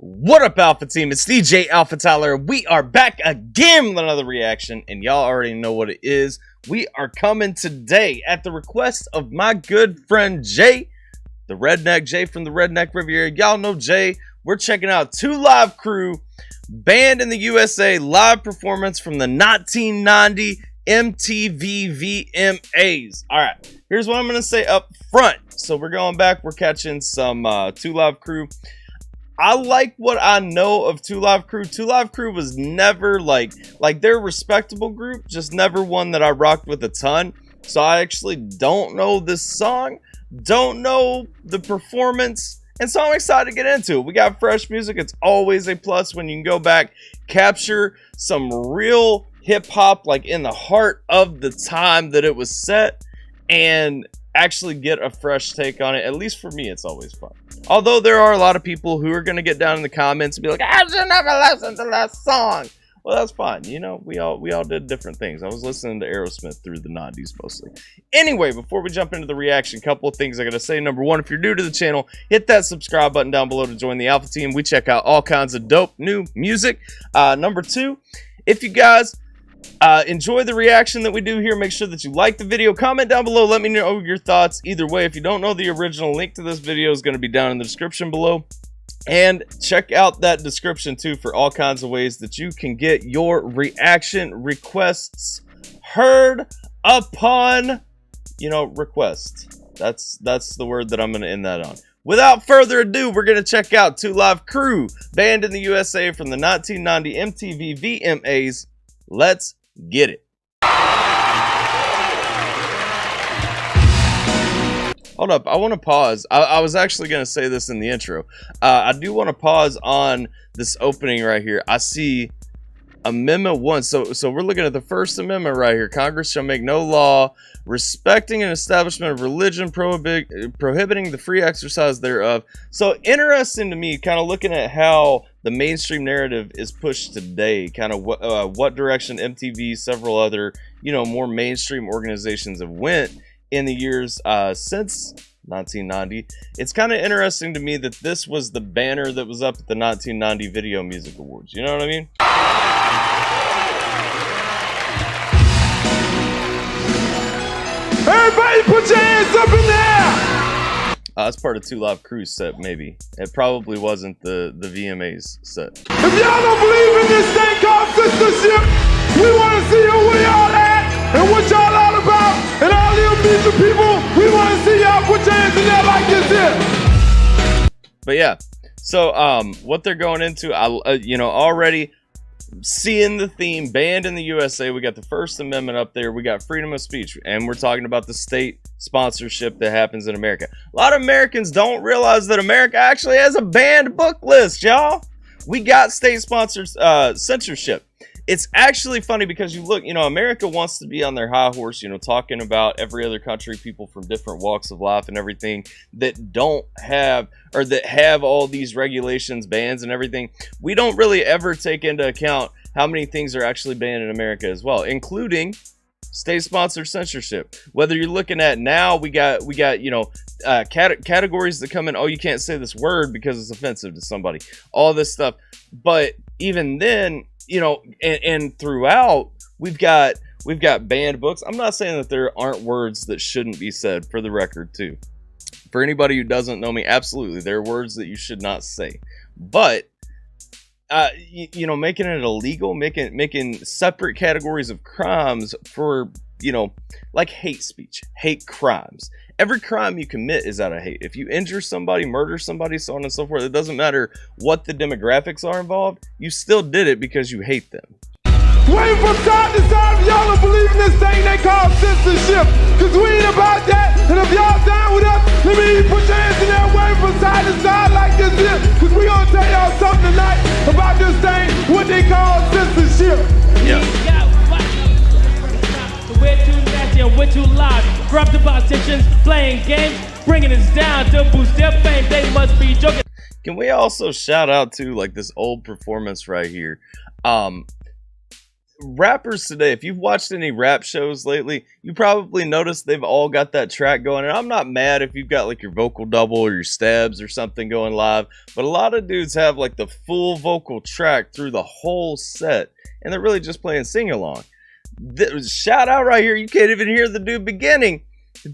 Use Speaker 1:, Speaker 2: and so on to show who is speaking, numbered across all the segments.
Speaker 1: What up, Alpha Team? It's DJ AlphaTyler. We are back again with another reaction, and y'all already know what it is. We are coming today at the request of my good friend Jay, the Redneck Jay from the Redneck Riviera. Y'all know Jay. We're checking out Two Live Crew, banned in the USA, live performance from the 1990 MTV VMAs. All right, here's what I'm going to say up front. So we're going back. We're catching some Two Live Crew. I like what I know of Two Live Crew. Two Live Crew was never like they're a respectable group, just never one that I rocked with a ton. So I actually don't know this song, don't know the performance, and so I'm excited to get into it. We got fresh music. It's always a plus when you can go back, capture some real hip hop, like in the heart of the time that it was set, and actually get a fresh take on it. At least for me, it's always fun. Although there are a lot of people who are going to get down in the comments and be like, I should never listen to that song. Well, that's fine. You know, we all did different things. I was listening to Aerosmith through the 90s mostly. Anyway, before we jump into the reaction, a couple of things I got to say. Number one, if you're new to the channel, hit that subscribe button down below to join the Alpha Team. We check out all kinds of dope new music. Number two, if you guys enjoy the reaction that we do here, make sure that you like the video, comment down below, let me know your thoughts. Either way, if you don't know the original, link to this video is going to be down in the description below, and check out that description too for all kinds of ways that you can get your reaction requests heard upon, request. That's the word that I'm going to end that on. Without further ado, we're going to check out Two Live Crew, banned in the USA from the 1990 MTV VMAs. Let's get it. Hold up, I want to pause. I was actually going to say this in the intro. I do want to pause on this opening right here. I see Amendment 1. So we're looking at the First Amendment right here. Congress shall make no law respecting an establishment of religion, prohibiting the free exercise thereof. So interesting to me, kind of looking at how the mainstream narrative is pushed today, kind of what direction MTV, several other, more mainstream organizations have went in the years since 1990. It's kind of interesting to me that this was the banner that was up at the 1990 Video Music Awards. You know what I mean?
Speaker 2: Everybody put your hands up in there!
Speaker 1: That's part of Two Live Crew's set, maybe. It probably wasn't the VMA's set.
Speaker 2: If y'all don't believe in this thing called sistership, we want to see where y'all at and what y'all all about. And all you music people, we want to see y'all put your hands in there like this here.
Speaker 1: But yeah, so what they're going into, already seeing the theme, banned in the USA. We got the First Amendment up there. We got freedom of speech, and we're talking about the state sponsorship that happens in America. A lot of Americans don't realize that America actually has a banned book list, y'all. We got state sponsored censorship. It's actually funny because you look, America wants to be on their high horse, talking about every other country, people from different walks of life and everything that don't have, or that have all these regulations, bans and everything. We don't really ever take into account how many things are actually banned in America as well, including state-sponsored censorship. Whether you're looking at now, we got categories that come in, oh, you can't say this word because it's offensive to somebody, all this stuff. But even then, and throughout, we've got banned books. I'm not saying that there aren't words that shouldn't be said, for the record too. For anybody who doesn't know me, absolutely, there are words that you should not say. But making it illegal, making separate categories of crimes for, like hate speech, hate crimes. Every crime you commit is out of hate. If you injure somebody, murder somebody, so on and so forth, it doesn't matter what the demographics are involved. You still did it because you hate them.
Speaker 2: Waiting from side to side if y'all don't believe in this thing they call censorship. Cause we ain't about that. And if y'all down with us, let me put your hands in there, waving from side to side like this here. Cause we gonna tell y'all something tonight about this thing, what they call censorship.
Speaker 1: Yeah.
Speaker 3: We're too nasty and we're too loud. Corrupt the politicians playing games, bringing us down to boost their fame. They must be joking.
Speaker 1: Can we also shout out to like this old performance right here? rappers today, if you've watched any rap shows lately, you probably noticed they've all got that track going. And I'm not mad if you've got like your vocal double or your stabs or something going live, but a lot of dudes have like the full vocal track through the whole set, and they're really just playing sing-along. Shout out right here, you can't even hear the dude beginning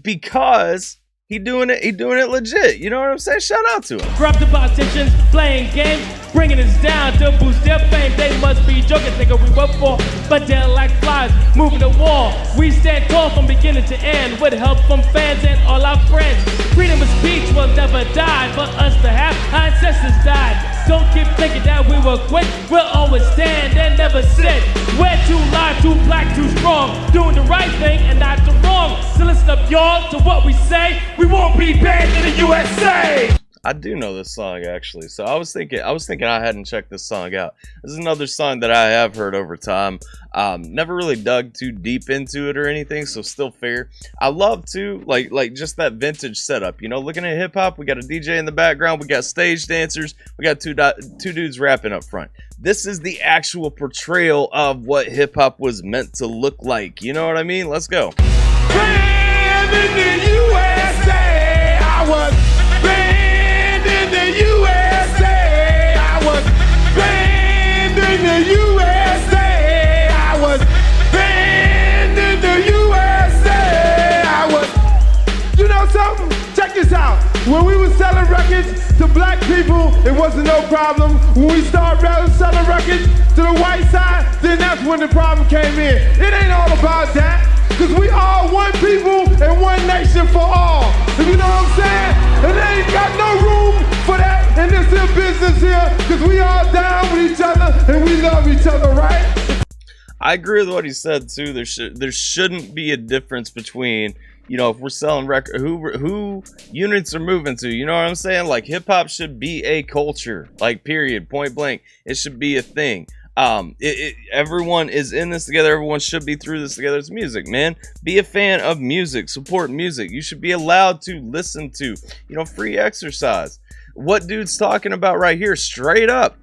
Speaker 1: because he doing it legit. You know what I'm saying? Shout out to him.
Speaker 3: Corrupt the politicians playing games, bringing us down to boost their fame. They must be joking, think we work for, but they're like flies moving the wall. We stand tall from beginning to end with help from fans and all our friends. Freedom of speech will never die for us to have. Our ancestors died. Don't keep thinking that we will quit. We'll always stand and never sit. We're too live, too black, too strong, doing the right thing and not the wrong. So listen up, y'all, to what we say. We won't be banned in the USA.
Speaker 1: I do know this song actually, so I was thinking I hadn't checked this song out. This is another song that I have heard over time. Never really dug too deep into it or anything, so still fair. I love to like just that vintage setup. You know, looking at hip hop, we got a DJ in the background, we got stage dancers, we got two dudes rapping up front. This is the actual portrayal of what hip hop was meant to look like. You know what I mean? Let's go.
Speaker 2: Banned in the USA, I was banned in the USA, I was banned in the USA, I was banned in the USA, I was. You know something? Check this out. When we were selling records to black people, it wasn't no problem. When we started selling records to the white side, then that's when the problem came in. It ain't all about that. Cause we all one people and one nation for all. If you know what I'm saying? And they ain't got no room for that in this here business here. Cause we all down with each other and we love each other, right?
Speaker 1: I agree with what he said too. There shouldn't be a difference between, you know, if we're selling record, who units are moving to. You know what I'm saying? Like hip hop should be a culture. Like period, point blank. It should be a thing. Everyone is in this together. Everyone should be through this together. It's music, man. Be a fan of music. Support music. You should be allowed to listen to, you know, free exercise. What dude's talking about right here, straight up.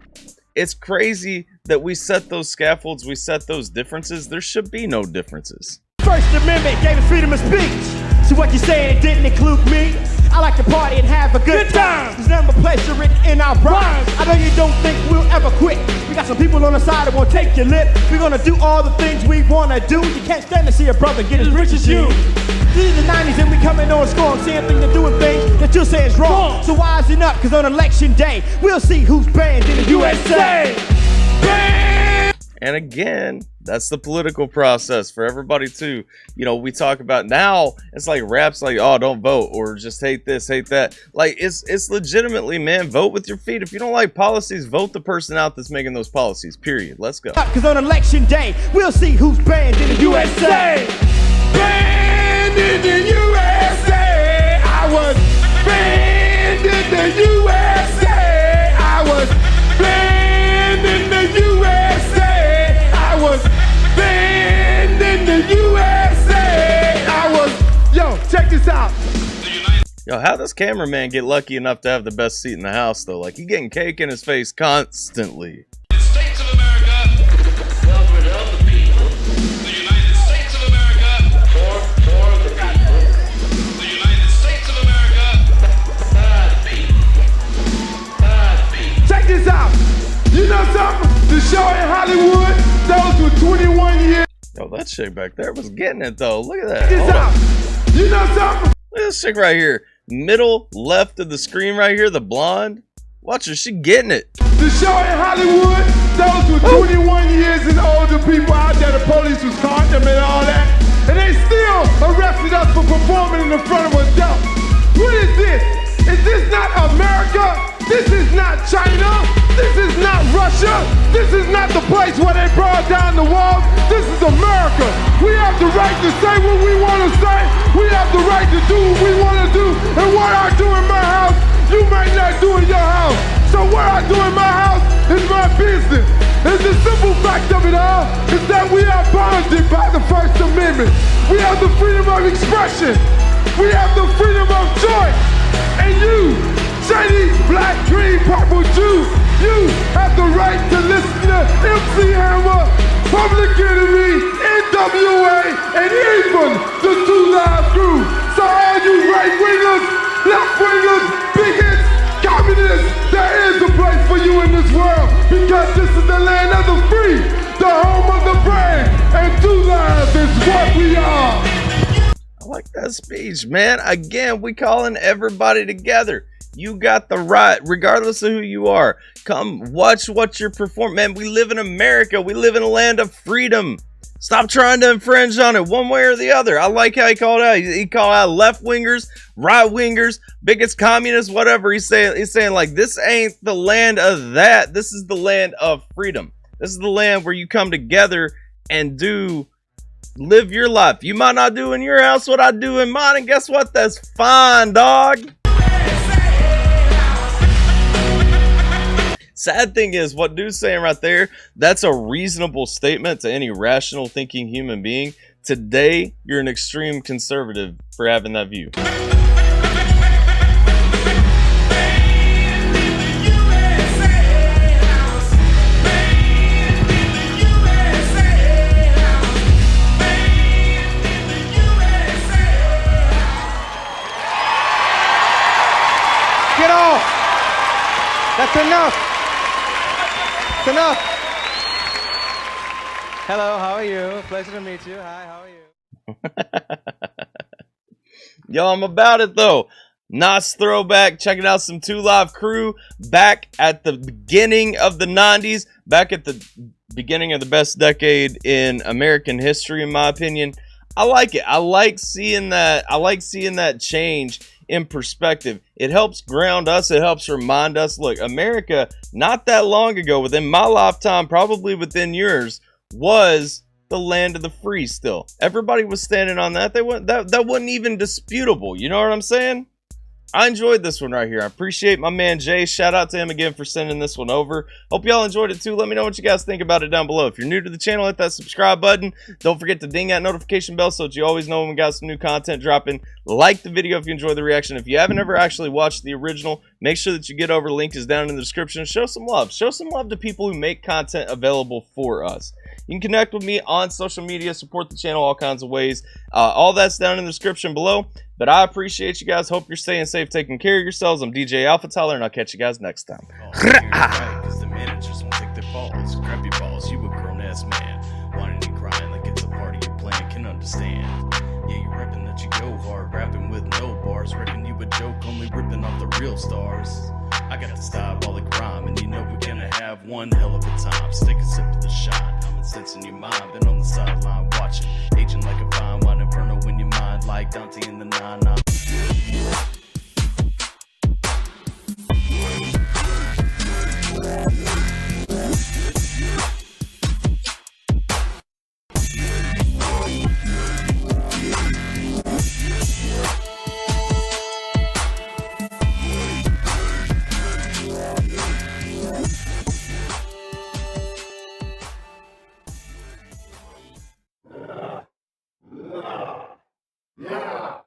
Speaker 1: It's crazy that we set those scaffolds, we set those differences. There should be no differences.
Speaker 4: First Amendment gave us freedom of speech. So what you saying didn't include me? I like to party and have a good time. There's nothing but pleasure written in our rhymes. I know you don't think we'll ever quit. We got some people on the side that won't take your lip. We're gonna do all the things we wanna do. You can't stand to see a brother get as rich as you. These are the 90s and we coming on strong. Seeing things and doing things that you say is wrong. So wisen up, cause on election day, we'll see who's banned in the USA.
Speaker 1: And again, that's the political process for everybody too. You know, we talk about now, it's like raps like, oh, don't vote, or just hate this, hate that. Like, it's legitimately, man, vote with your feet. If you don't like policies, vote the person out that's making those policies, period. Let's go.
Speaker 4: Cause on election day, we'll see who's banned in the USA.
Speaker 2: Banned in the USA, I was banned in the USA, I was banned in the USA, I was banned in the USA, I was. Yo, check this out.
Speaker 1: Yo, how does cameraman get lucky enough to have the best seat in the house though? Like, he getting cake in his face constantly.
Speaker 5: States of America, well, the people. The United States of America, for the people. The United States of America, the people.
Speaker 2: Check this out. You know something? The show in Hollywood, those were 21 years.
Speaker 1: Yo, that chick back there was getting it though. Look at that.
Speaker 2: Check this out. You know something?
Speaker 1: Look at this chick right here. Middle left of the screen right here, the blonde. Watch her, she getting it.
Speaker 2: The show in Hollywood, those were 21 years and older people out there. The police was caught them and all that. And they still arrested us for performing in the front of adults. What is this? Is this not America? This is not China. This is not Russia. This is not the place where they brought down the walls. This is America. We have the right to say what we want to say. We have the right to do what we want to do. And what I do in my house, you might not do in your house. So what I do in my house is my business. And the simple fact of it all is that we are bonded by the First Amendment. We have the freedom of expression. We have the freedom of choice. And you, Chinese, black, green, purple, Jew, you have the right to listen to MC Hammer Public Enemy, NWA, and even the 2 Live Crew. So all you right-wingers, left-wingers, bigots, communists, there is a place for you in this world because this is the land of the free, the home of the brave, and 2 Lives is what we are.
Speaker 1: I like that speech, man. Again, we calling everybody together. You got the right, regardless of who you are. Come watch what you're performing. Man, we live in America. We live in a land of freedom. Stop trying to infringe on it one way or the other. I like how he called out. He called out left-wingers, right-wingers, bigots, communists, whatever. He's saying like, this ain't the land of that. This is the land of freedom. This is the land where you come together and live your life. You might not do in your house what I do in mine, and guess what? That's fine, dog. Sad thing is, what dude's saying right there, that's a reasonable statement to any rational thinking human being. Today, you're an extreme conservative for having that view.
Speaker 4: Get off! That's enough! That's enough! Hello, how are you? Pleasure to meet you. Hi, how are you?
Speaker 1: Yo, I'm about it though. Nice throwback. Checking out some 2 Live Crew back at the beginning of the 90s, back at the beginning of the best decade in American history, in my opinion. I like it. I like seeing that. I like seeing that change in perspective. It helps ground us. It helps remind us, look, America, not that long ago, within my lifetime, probably within yours, was the land of the free still. Everybody was standing on that. That wasn't even disputable. You know what I'm saying? I enjoyed this one right here. I appreciate my man Jay. Shout out to him again for sending this one over. Hope y'all enjoyed it too. Let me know what you guys think about it down below. If you're new to the channel, hit that subscribe button. Don't forget to ding that notification bell so that you always know when we got some new content dropping. Like the video if you enjoyed the reaction. If you haven't ever actually watched the original, make sure that you get over. Link is down in the description. Show some love. Show some love to people who make content available for us. You can connect with me on social media, support the channel all kinds of ways. All that's down in the description below. But I appreciate you guys. Hope you're staying safe, taking care of yourselves. I'm DJ AlphaTyler, and I'll catch you guys next time.
Speaker 6: Cause the managers won't take their balls. Grab your balls, you a grown-ass man. Whining and crying like it's a party you're playing, can understand. Yeah, you repping that you go hard, rapping with no bars. Reckon you a joke, only ripping off the real stars. I got the diabolic rhyme, and you know we're gonna have one hell of a time. Stick a sip of the shine, I'm incensing your mind. Been on the sideline watching, aging like a fine wine inferno in your mind, like Dante in the 9-9.